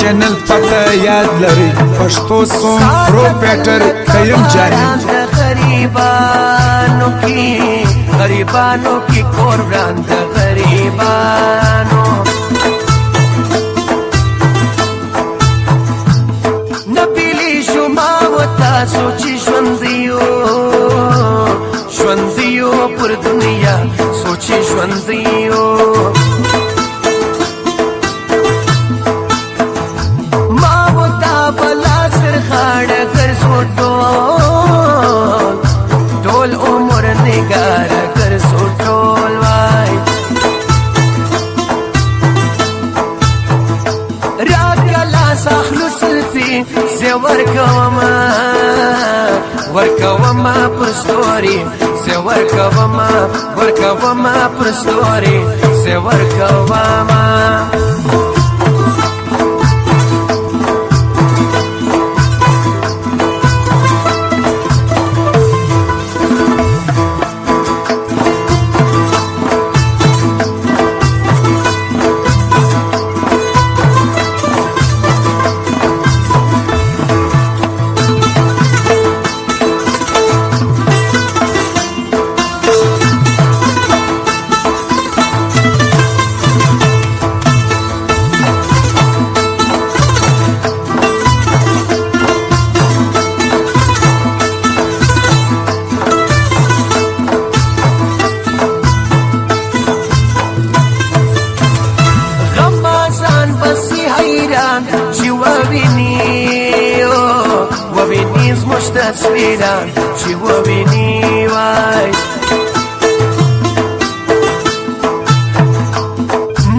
چینل پته یاد لري پښتو سونګ پروپریټر قیم جانی غریبانو کی کور وران د غریبانو نبیلی شما و تاسو چې ژوندیو پر دنیا سوچي ژوندیو ما و تا بلا سر خاړه ګرځو ټول عمر نگاره ګرځو ټول وای راکلا ساخلو سلفي زه ورکوما پر ستوري زه ورکوما پر ستوري زه ورکوما تصویران چې وویني وای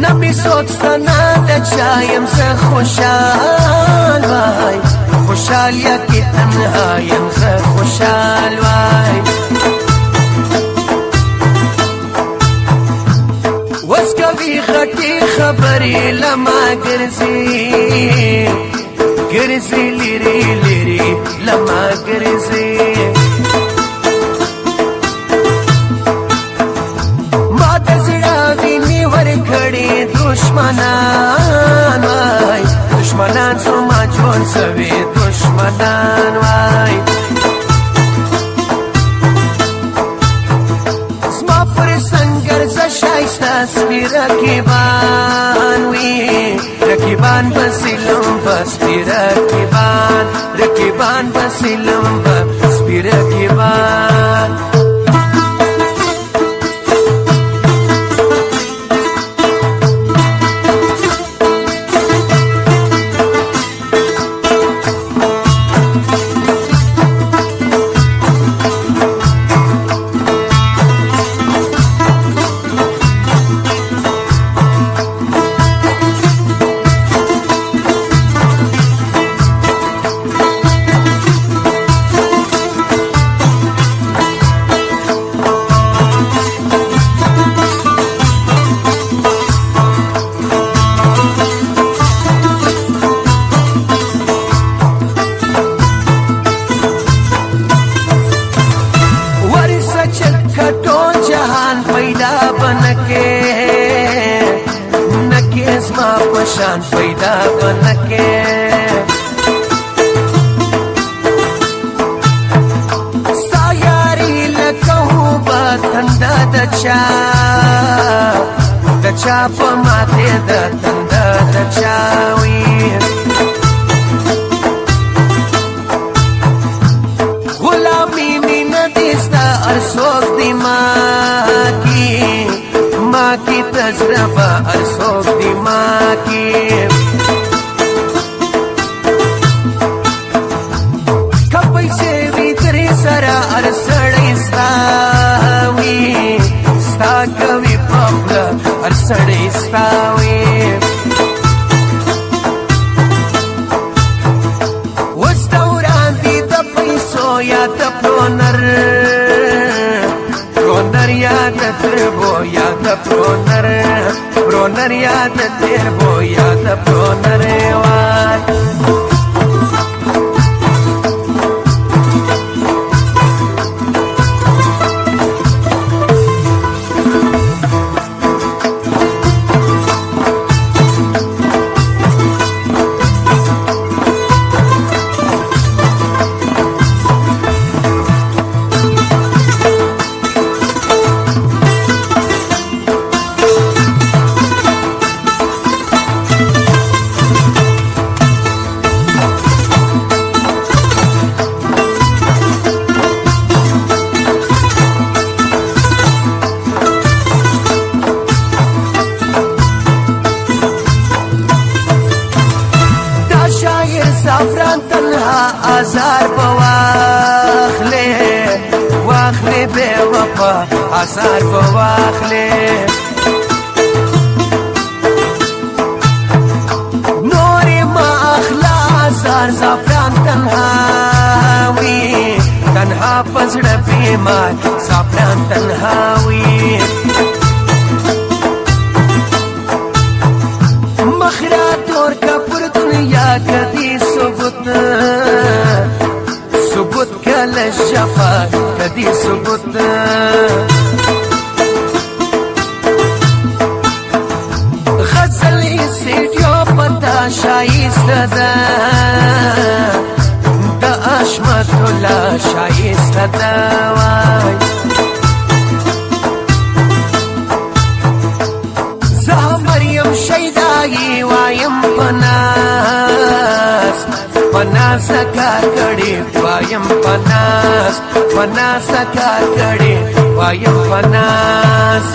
نمی سوچتنا د چایم زه خوشحال وای خوشحال یا کی تنها یم زه خوشحال وای وس کوي غټي خبرې لما ګرځي لري لما ګرځي ما د زړه ویني ورکړې دشمنان وای دشمنان زما ژوند سوي دشمنان وای زما پر سنگر ز شایسته سپیره کیبان وی رکیبان بسلم بسپی رکیبان بسلم بسپی رکیبان شان پیدا بنکے ستا یاری لکہو با تندا دچا پا ماتے دا تندا دچاوی غلامی مین دیستا ارسوک دی ماں کی تجربہ ارسوک دی ماں کی کپی سے وی تری سرا ارسڑی ستاوی ستا کوی پاپلا ارسڑی ستاوی وستوران دی دا پیسو یا دا پرونر یا د تربو یا د پرونر یا د تربو یا د پرونر وای زعفران تنها آزار واخلي بے وفا آزار واخلي نوري ما اخلا آزار زعفران تنهاوي تنها پزړه بیمار زعفران تنهاوي مخرات اور کپر دنیا کدی ثبوت کل شفا کدی ثبوت غزلی سیډیو پتا شایسته ده د اشمت الله شایسته ده وای زه مریم شیدایی وایم پناس کار کړي وایم پناس کار کړي وایم پناس